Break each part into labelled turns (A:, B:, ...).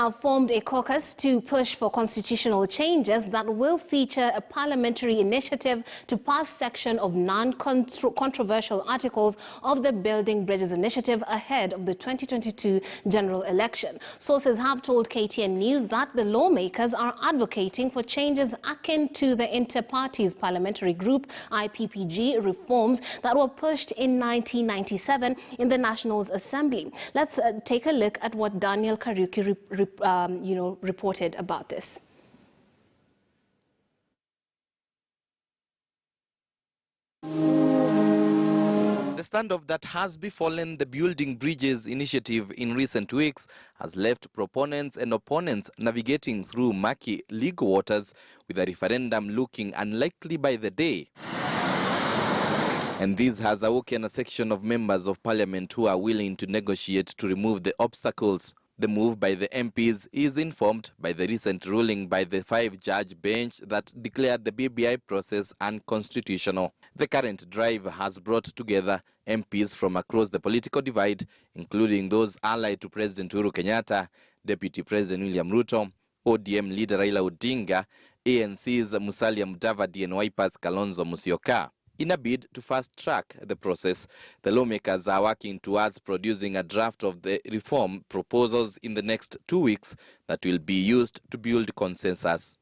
A: have formed a caucus to push for constitutional changes that will feature a parliamentary initiative to pass section of non-controversial articles of the Building Bridges initiative ahead of the 2022 general election. Sources have told KTN News that the lawmakers are advocating for changes akin to the Inter-Parties Parliamentary Group (IPPG) reforms that were pushed in 1997 in the National Assembly. Let's take a look at what Daniel Kariuki reported about this.
B: The standoff that has befallen the Building Bridges initiative in recent weeks has left proponents and opponents navigating through murky legal waters, with a referendum looking unlikely by the day. And this has awoken a section of members of parliament who are willing to negotiate to remove the obstacles. The move by the MPs is informed by the recent ruling by the 5-judge bench that declared the BBI process unconstitutional. The current drive has brought together MPs from across the political divide, including those allied to President Uhuru Kenyatta, Deputy President William Ruto, ODM leader Raila Odinga, ANC's Musalia Mudavadi and Wiper's Kalonzo Musyoka. In a bid to fast-track the process, the lawmakers are working towards producing a draft of the reform proposals in the next 2 weeks that will be used to build consensus.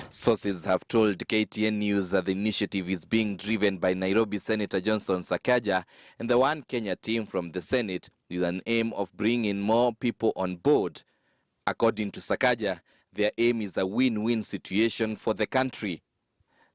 B: Sources have told KTN News that the initiative is being driven by Nairobi Senator Johnson Sakaja and the One Kenya team from the Senate, with an aim of bringing more people on board. According to Sakaja, their aim is a win-win situation for the country.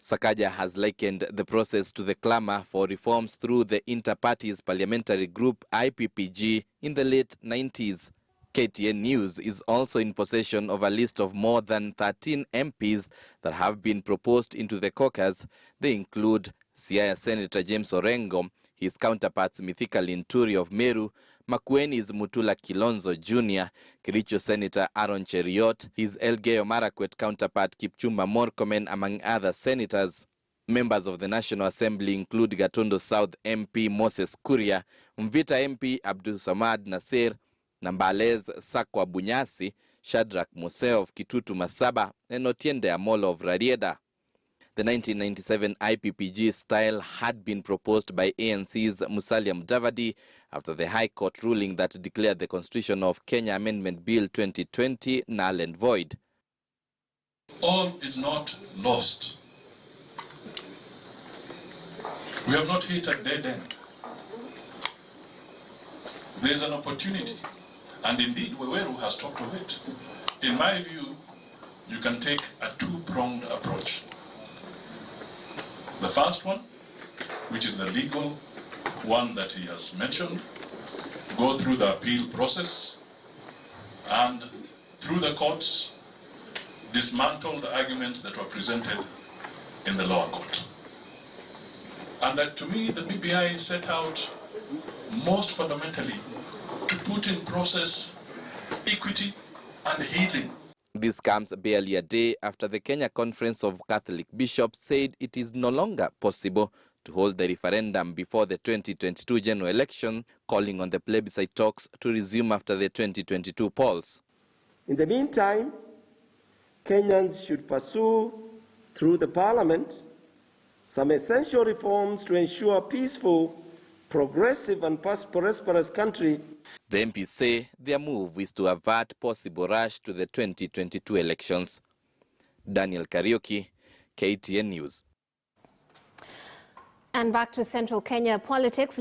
B: Sakaja has likened the process to the clamor for reforms through the Inter-Parties Parliamentary Group (IPPG) in the late 90s. KTN News is also in possession of a list of more than 13 MPs that have been proposed into the caucus. They include Siaya Senator James Orengo, his counterparts Mithika Linturi of Meru, Makueni's Mutula Kilonzo Jr., Kericho Senator Aaron Cheriot, his Elgeyo Marakwet counterpart Kipchumba Murkomen, among other senators. Members of the National Assembly include Gatondo South MP Moses Kuria, Mvita MP Abdul Samad Nasir, Nambalez Sakwa Bunyasi, Shadrach Mose of Kitutu Masaba, and Otiende Amolo of Rarieda. The 1997 IPPG style had been proposed by ANC's Musalia Mudavadi after the High Court ruling that declared the Constitution of Kenya Amendment Bill 2020 null and void.
C: All is not lost. We have not hit a dead end. There is an opportunity, and indeed Weweru has talked of it. In my view, you can take a two-pronged approach. The first one, which is the legal one that he has mentioned, go through the appeal process and through the courts dismantle the arguments that were presented in the lower court. And that, to me, the BBI set out most fundamentally to put in process equity and healing.
B: This comes barely a day after the Kenya Conference of Catholic Bishops said it is no longer possible to hold the referendum before the 2022 general election, calling on the plebiscite talks to resume after the 2022 polls.
D: In the meantime, Kenyans should pursue through the parliament some essential reforms to ensure a peaceful, progressive and prosperous country.
B: The MPs say their move is to avert possible rush to the 2022 elections. Daniel Kariuki, KTN News.
A: And back to central Kenya politics.